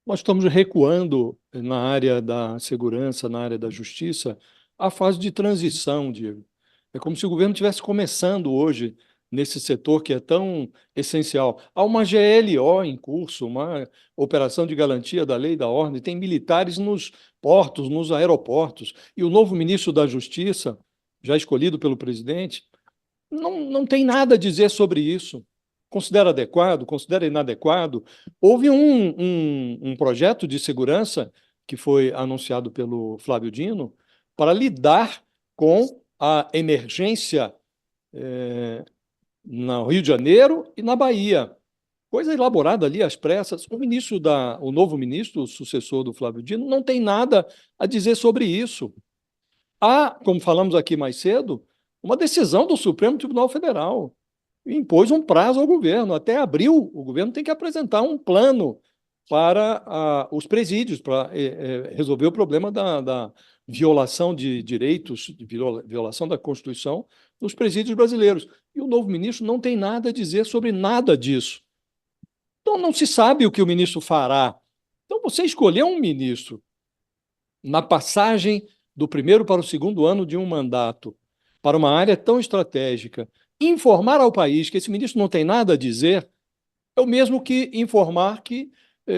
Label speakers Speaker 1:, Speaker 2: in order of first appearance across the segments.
Speaker 1: Nós estamos recuando na área da segurança, na área da justiça, a fase de transição, Diego. É como se o governo estivesse começando hoje nesse setor que é tão essencial. Há uma GLO em curso, uma operação de garantia da lei e da ordem, tem militares nos portos, nos aeroportos, e o novo ministro da Justiça, já escolhido pelo presidente, não tem nada a dizer sobre isso. Considera adequado, considera inadequado. Houve um projeto de segurança que foi anunciado pelo Flávio Dino para lidar com a emergência no Rio de Janeiro e na Bahia. Coisa elaborada ali às pressas. O novo ministro, o sucessor do Flávio Dino, não tem nada a dizer sobre isso. Há, como falamos aqui mais cedo, uma decisão do Supremo Tribunal Federal impôs um prazo ao governo. Até abril, o governo tem que apresentar um plano para os presídios, para resolver o problema da violação de direitos, de violação da Constituição nos presídios brasileiros. E o novo ministro não tem nada a dizer sobre nada disso. Então, não se sabe o que o ministro fará. Então, você escolheu um ministro na passagem do primeiro para o segundo ano de um mandato para uma área tão estratégica, informar ao país que esse ministro não tem nada a dizer, é o mesmo que informar que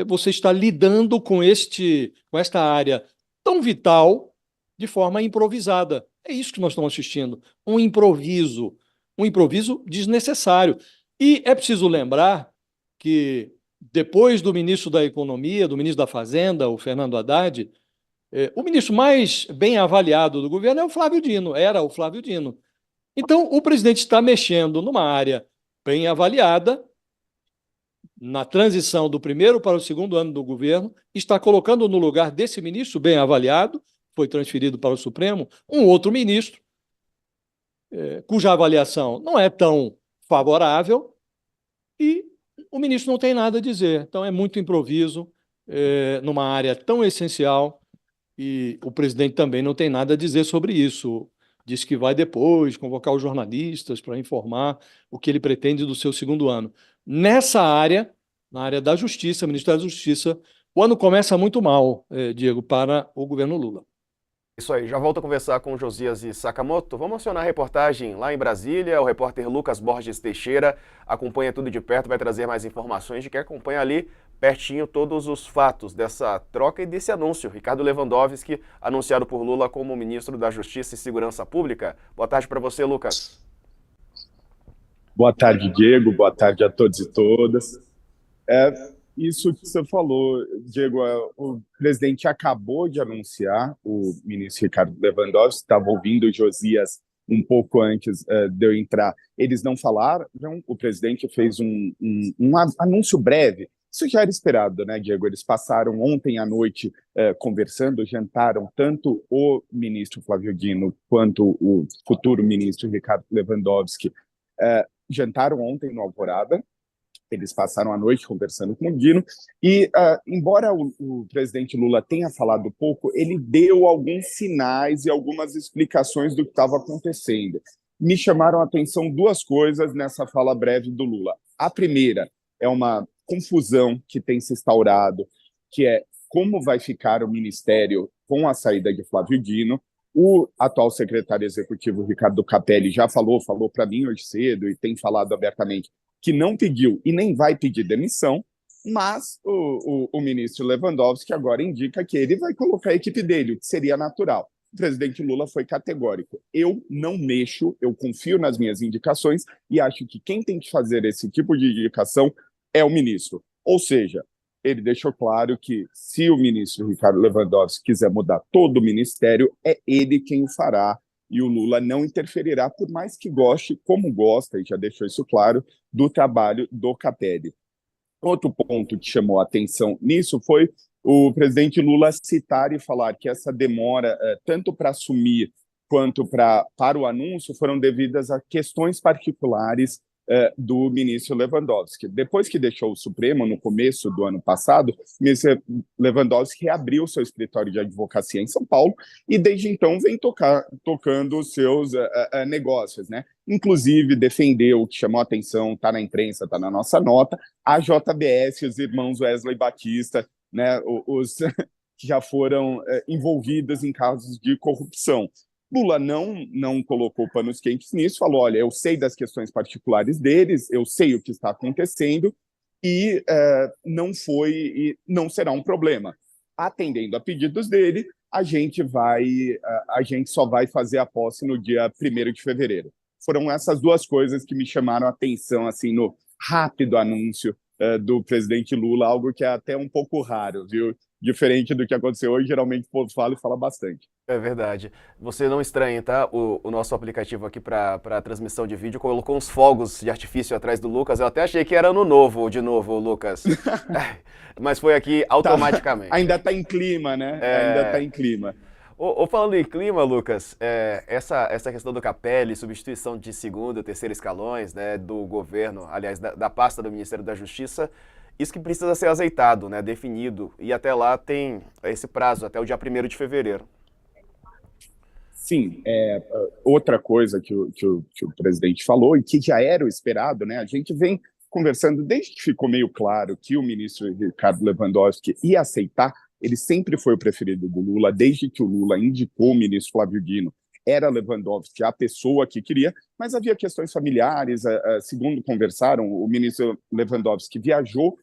Speaker 1: você está lidando com esta área tão vital de forma improvisada. É isso que nós estamos assistindo, um improviso desnecessário. E é preciso lembrar que depois do ministro da Economia, do ministro da Fazenda, o Fernando Haddad, o ministro mais bem avaliado do governo é o Flávio Dino, era o Flávio Dino. Então, o presidente está mexendo numa área bem avaliada, na transição do primeiro para o segundo ano do governo, está colocando no lugar desse ministro bem avaliado, foi transferido para o Supremo, um outro ministro, cuja avaliação não é tão favorável, e o ministro não tem nada a dizer. Então, é muito improviso, numa área tão essencial, e o presidente também não tem nada a dizer sobre isso. Diz que vai depois convocar os jornalistas para informar o que ele pretende do seu segundo ano. Nessa área, na área da Justiça, Ministério da Justiça, o ano começa muito mal, Diego, para o governo Lula.
Speaker 2: Isso aí, já volto a conversar com Josias e Sakamoto. Vamos acionar a reportagem lá em Brasília. O repórter Lucas Borges Teixeira acompanha tudo de perto, vai trazer mais informações de quem acompanha ali pertinho todos os fatos dessa troca e desse anúncio. Ricardo Lewandowski, anunciado por Lula como ministro da Justiça e Segurança Pública. Boa tarde para você, Lucas.
Speaker 3: Boa tarde, Diego. Boa tarde a todos e todas. É isso que você falou, Diego. O presidente acabou de anunciar, o ministro Ricardo Lewandowski, estava ouvindo o Josias um pouco antes de eu entrar. Eles não falaram, o presidente fez um anúncio breve. Isso já era esperado, né, Diego? Eles passaram ontem à noite conversando, jantaram tanto o ministro Flávio Dino quanto o futuro ministro Ricardo Lewandowski. Jantaram ontem no Alvorada. Eles passaram a noite conversando com o Dino e, embora o presidente Lula tenha falado pouco, ele deu alguns sinais e algumas explicações do que estava acontecendo. Me chamaram a atenção duas coisas nessa fala breve do Lula. A primeira é uma confusão que tem se instaurado, que é como vai ficar o ministério com a saída de Flávio Dino. O atual secretário executivo, Ricardo Capelli, já falou para mim hoje cedo e tem falado abertamente que não pediu e nem vai pedir demissão, mas o ministro Lewandowski agora indica que ele vai colocar a equipe dele, o que seria natural. O presidente Lula foi categórico. Eu não mexo, eu confio nas minhas indicações e acho que quem tem que fazer esse tipo de indicação é o ministro. Ou seja, ele deixou claro que se o ministro Ricardo Lewandowski quiser mudar todo o ministério, é ele quem o fará, e o Lula não interferirá, por mais que goste, como gosta, e já deixou isso claro, do trabalho do Capelli. Outro ponto que chamou a atenção nisso foi o presidente Lula citar e falar que essa demora, tanto para assumir quanto para o anúncio, foram devidas a questões particulares do ministro Lewandowski. Depois que deixou o Supremo, no começo do ano passado, o ministro Lewandowski reabriu seu escritório de advocacia em São Paulo e, desde então, vem tocando os seus negócios, né? Inclusive, defendeu, o que chamou a atenção, está na imprensa, está na nossa nota, a JBS, os irmãos Wesley Batista, né, os que já foram envolvidos em casos de corrupção. Lula não colocou panos quentes nisso, falou: olha, eu sei das questões particulares deles, eu sei o que está acontecendo e não foi e não será um problema. Atendendo a pedidos dele, a gente só vai fazer a posse no dia 1º de fevereiro. Foram essas duas coisas que me chamaram a atenção assim no rápido anúncio do presidente Lula, algo que é até um pouco raro, viu? Diferente do que aconteceu hoje, geralmente o povo fala e fala bastante.
Speaker 2: É verdade. Você não estranhe, tá? O nosso aplicativo aqui para transmissão de vídeo colocou uns fogos de artifício atrás do Lucas. Eu até achei que era ano novo, de novo, Lucas. Mas foi aqui
Speaker 3: Tá,
Speaker 2: automaticamente.
Speaker 3: ainda está em clima, né? Ainda está
Speaker 2: É...
Speaker 3: em clima.
Speaker 2: Falando em clima, Lucas, essa questão do Capelli, substituição de segundo e terceiro escalões, né, do governo, aliás, da pasta do Ministério da Justiça, isso que precisa ser azeitado, né, definido, e até lá tem esse prazo, até o dia 1º de fevereiro.
Speaker 3: Sim, outra coisa que o presidente falou e que já era o esperado, né? A gente vem conversando desde que ficou meio claro que o ministro Ricardo Lewandowski ia aceitar. Ele sempre foi o preferido do Lula, desde que o Lula indicou o ministro Flávio Dino. Era Lewandowski a pessoa que queria, mas havia questões familiares. Segundo conversaram, o ministro Lewandowski viajou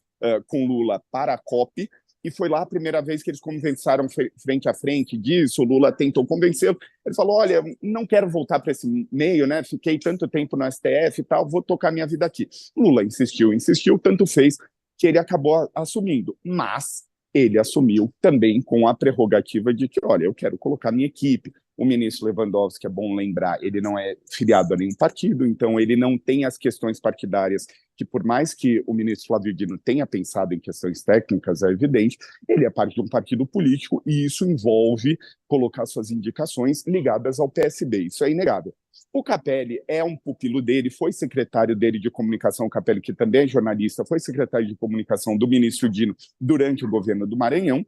Speaker 3: com Lula para a COP, e foi lá a primeira vez que eles conversaram frente a frente disso. O Lula tentou convencê-lo. Ele falou: olha, não quero voltar para esse meio, né? Fiquei tanto tempo no STF e tal, vou tocar minha vida aqui. Lula insistiu, tanto fez que ele acabou assumindo. Mas ele assumiu também com a prerrogativa de que, olha, eu quero colocar minha equipe. O ministro Lewandowski, é bom lembrar, ele não é filiado a nenhum partido, então ele não tem as questões partidárias que, por mais que o ministro Flávio Dino tenha pensado em questões técnicas, é evidente, ele é parte de um partido político e isso envolve colocar suas indicações ligadas ao PSB. Isso é inegável. O Capelli é um pupilo dele, foi secretário dele de comunicação, o Capelli, que também é jornalista, foi secretário de comunicação do ministro Dino durante o governo do Maranhão,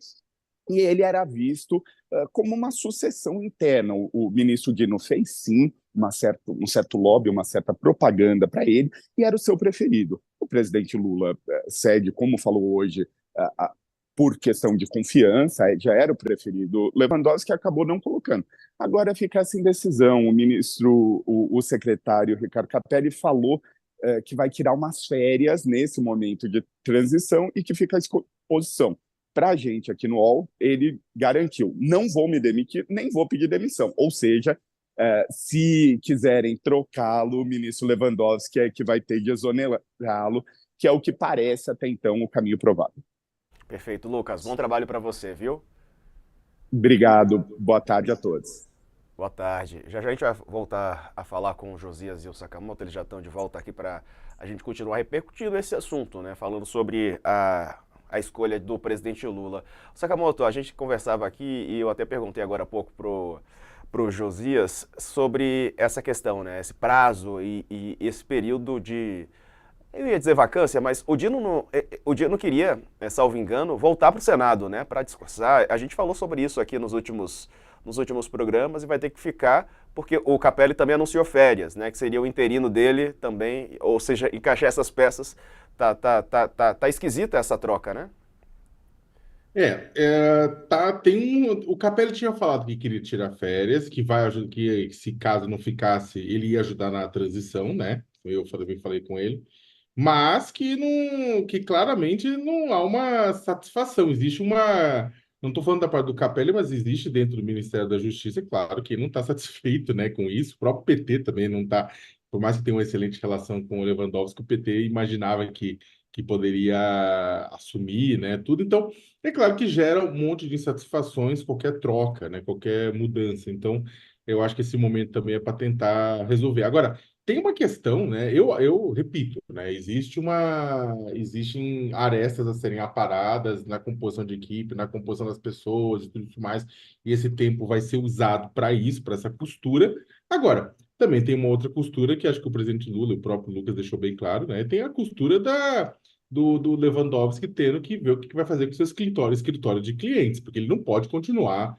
Speaker 3: e ele era visto como uma sucessão interna. O ministro Dino fez, sim, um certo lobby, uma certa propaganda para ele, e era o seu preferido. O presidente Lula cede, como falou hoje, por questão de confiança, já era o preferido. Lewandowski acabou não colocando. Agora fica essa indecisão. O secretário Ricardo Capelli falou que vai tirar umas férias nesse momento de transição e que fica à disposição. Para a gente aqui no UOL, ele garantiu: não vou me demitir, nem vou pedir demissão. Ou seja, se quiserem trocá-lo, o ministro Lewandowski é que vai ter de exonerá-lo, que é o que parece até então o caminho provável.
Speaker 2: Perfeito, Lucas. Bom trabalho para você, viu?
Speaker 3: Obrigado. Boa tarde a todos.
Speaker 2: Boa tarde. Já já a gente vai voltar a falar com o Josias e o Sakamoto. Eles já estão de volta aqui para a gente continuar repercutindo esse assunto, né? Falando sobre a escolha do presidente Lula. Sakamoto, a gente conversava aqui e eu até perguntei agora há pouco pro Josias sobre essa questão, né? Esse prazo e esse período de... Eu ia dizer vacância, mas o Dino queria, salvo engano, voltar para o Senado, né? Para discursar. A gente falou sobre isso aqui nos últimos programas e vai ter que ficar, porque o Capelli também anunciou férias, né? Que seria o interino dele também, ou seja, encaixar essas peças. Tá esquisita essa troca, né?
Speaker 4: O Capelli tinha falado que queria tirar férias, que que se caso não ficasse, ele ia ajudar na transição, né? Eu falei com ele, mas que claramente não há uma satisfação. Não estou falando da parte do Capelli, mas existe dentro do Ministério da Justiça, claro, que não está satisfeito, né, com isso. O próprio PT também não está, por mais que tenha uma excelente relação com o Lewandowski, o PT imaginava que poderia assumir, né, tudo. Então, é claro que gera um monte de insatisfações qualquer troca, né, qualquer mudança. Então, eu acho que esse momento também é para tentar resolver. Agora, tem uma questão, né? Eu repito, né? Existem arestas a serem aparadas na composição de equipe, na composição das pessoas e tudo mais, e esse tempo vai ser usado para isso, para essa costura. Agora, também tem uma outra costura que acho que o presidente Lula, o próprio Lucas deixou bem claro, né? Tem a costura do Lewandowski tendo que ver o que vai fazer com o seu escritório de clientes, porque ele não pode continuar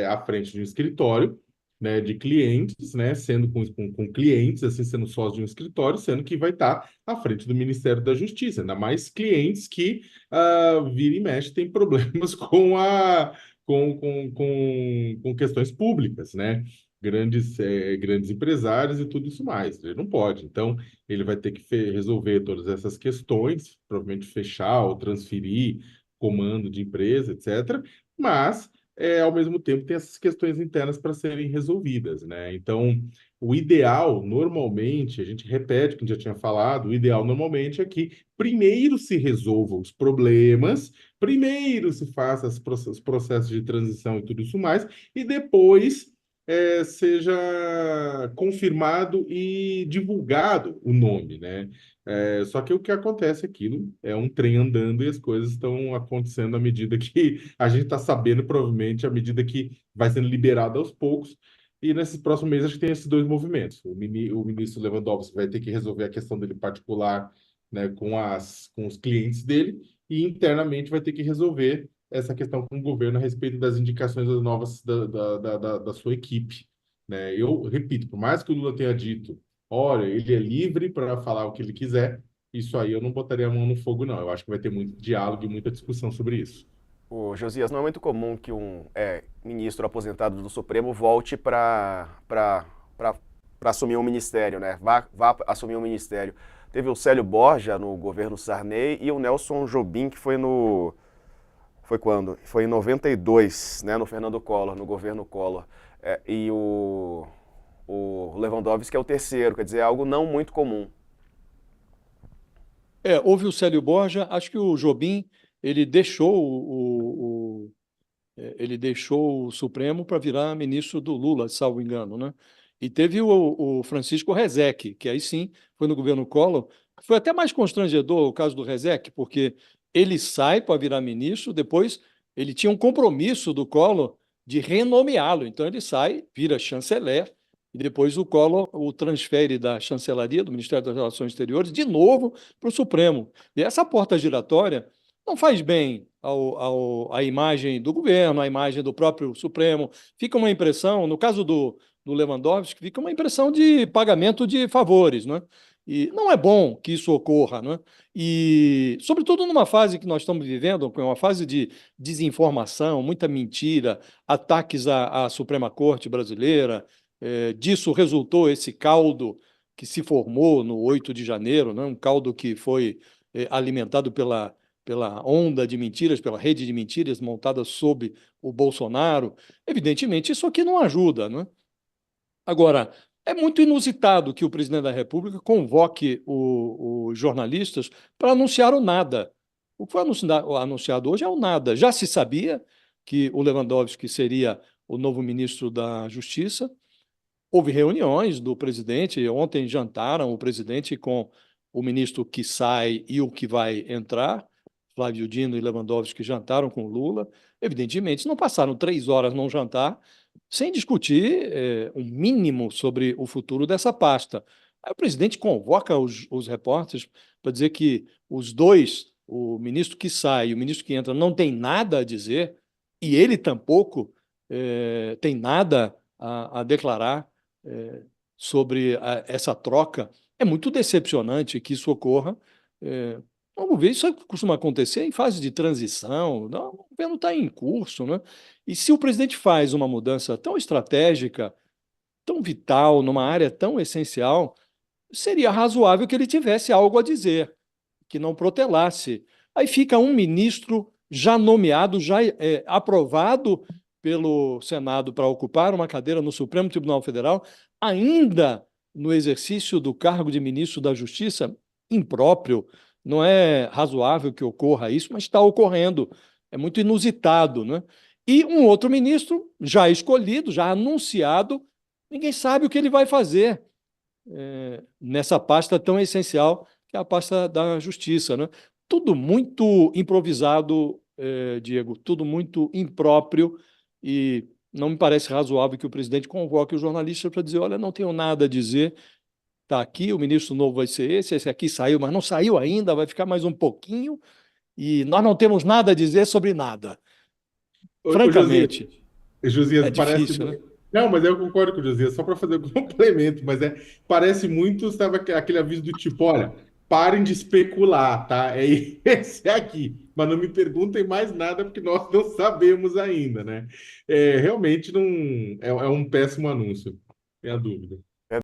Speaker 4: à frente de um escritório, né, de clientes, né, sendo com clientes, assim, sendo sócio de um escritório, sendo que vai estar à frente do Ministério da Justiça, ainda mais clientes que vira e mexe tem problemas com questões públicas, né? Grandes empresários e tudo isso mais. Ele não pode. Então, ele vai ter que resolver todas essas questões, provavelmente fechar ou transferir comando de empresa, etc. Mas, ao mesmo tempo, tem essas questões internas para serem resolvidas, né? Então, o ideal, normalmente, a gente repete o que a gente já tinha falado, o ideal, normalmente, é que primeiro se resolvam os problemas, primeiro se faça os processos de transição e tudo isso mais, e depois seja confirmado e divulgado o nome, né? Só que o que acontece é aquilo, é um trem andando e as coisas estão acontecendo à medida que a gente está sabendo, provavelmente, à medida que vai sendo liberado aos poucos. E nesses próximos meses, acho que tem esses dois movimentos. O ministro Lewandowski vai ter que resolver a questão dele particular, né, com os clientes dele, e internamente vai ter que resolver essa questão com o governo a respeito das indicações das novas da sua equipe, né? Eu repito, por mais que o Lula tenha dito, olha, ele é livre para falar o que ele quiser, isso aí eu não botaria a mão no fogo, não. Eu acho que vai ter muito diálogo e muita discussão sobre isso.
Speaker 2: O Josias, não é muito comum que um ministro aposentado do Supremo volte para assumir um ministério, né? Vá assumir um ministério. Teve o Célio Borja no governo Sarney e o Nelson Jobim, que foi no... Foi quando? Foi em 92, né? No Fernando Collor, no governo Collor. E o Lewandowski é o terceiro, quer dizer, é algo não muito comum.
Speaker 1: Houve o Célio Borja, acho que o Jobim, ele deixou ele deixou o Supremo para virar ministro do Lula, salvo engano, né? E teve o Francisco Rezec, que aí sim foi no governo Collor. Foi até mais constrangedor o caso do Rezec, porque ele sai para virar ministro, depois ele tinha um compromisso do Collor de renomeá-lo. Então ele sai, vira chanceler, e depois o Collor o transfere da chancelaria, do Ministério das Relações Exteriores, de novo para o Supremo. E essa porta giratória não faz bem à imagem do governo, à imagem do próprio Supremo. Fica uma impressão, no caso do Lewandowski, fica uma impressão de pagamento de favores, né? E não é bom que isso ocorra, né? E, sobretudo, numa fase que nós estamos vivendo, que é uma fase de desinformação, muita mentira, ataques à Suprema Corte brasileira, disso resultou esse caldo que se formou no 8 de janeiro, né? Um caldo que foi alimentado pela onda de mentiras, pela rede de mentiras montada sob o Bolsonaro. Evidentemente, isso aqui não ajuda, né? Agora, é muito inusitado que o presidente da República convoque os jornalistas para anunciar o nada. O que foi anunciado hoje é o nada. Já se sabia que o Lewandowski seria o novo ministro da Justiça. Houve reuniões do presidente, ontem jantaram o presidente com o ministro que sai e o que vai entrar. Flávio Dino e Lewandowski jantaram com Lula. Evidentemente, não passaram 3 horas num jantar sem discutir um mínimo sobre o futuro dessa pasta. Aí o presidente convoca os repórteres para dizer que os dois, o ministro que sai e o ministro que entra, não tem nada a dizer, e ele tampouco tem nada a declarar sobre essa troca. É muito decepcionante que isso ocorra. Vamos ver, isso costuma acontecer em fase de transição, não, o governo está em curso, né? E se o presidente faz uma mudança tão estratégica, tão vital, numa área tão essencial, seria razoável que ele tivesse algo a dizer, que não protelasse. Aí fica um ministro já nomeado, já aprovado pelo Senado para ocupar uma cadeira no Supremo Tribunal Federal, ainda no exercício do cargo de ministro da Justiça, impróprio. Não é razoável que ocorra isso, mas está ocorrendo. É muito inusitado, né? E um outro ministro já escolhido, já anunciado, ninguém sabe o que ele vai fazer nessa pasta tão essencial que é a pasta da Justiça, né? Tudo muito improvisado, Diego, tudo muito impróprio, e não me parece razoável que o presidente convoque os jornalistas para dizer: olha, não tenho nada a dizer, está aqui, o ministro novo vai ser esse aqui saiu, mas não saiu ainda, vai ficar mais um pouquinho, e nós não temos nada a dizer sobre nada.
Speaker 4: Ô, Josias,
Speaker 1: Francamente,
Speaker 4: Josias,
Speaker 1: é difícil, né?
Speaker 4: Não, mas eu concordo com o Josias, só para fazer um complemento, mas parece muito, sabe, aquele aviso do tipo, olha, parem de especular, tá? É esse aqui, mas não me perguntem mais nada porque nós não sabemos ainda, né? Realmente não é um péssimo anúncio, sem a dúvida.